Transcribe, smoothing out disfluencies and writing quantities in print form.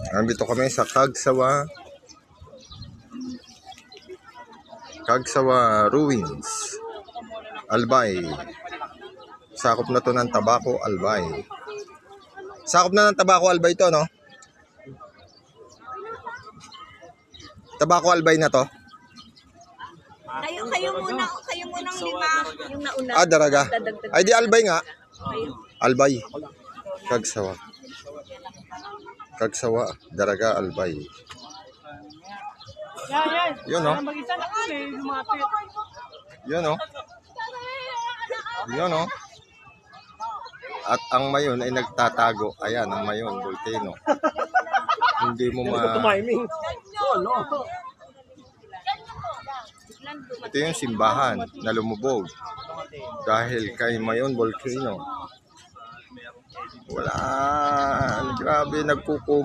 Nandito kami sa Cagsawa Ruins, Albay. Sakop na to ng Tabaco, Albay. Sakop na ng Tabaco, Albay to, no? Tabaco, Albay na to. Kayo munang lima, yung nauna. Ah, daraga. Ay, di Albay nga. Albay. Cagsawa, daraga, Albay. Yun, no? Yun, no? Yun, no? At ang mayon ay nagtatago. Ayan, ang mayon, volcano. Hindi mo Ito yung simbahan na lumubog dahil kay mayon volcano. Wala. Grabe, nagkukumot.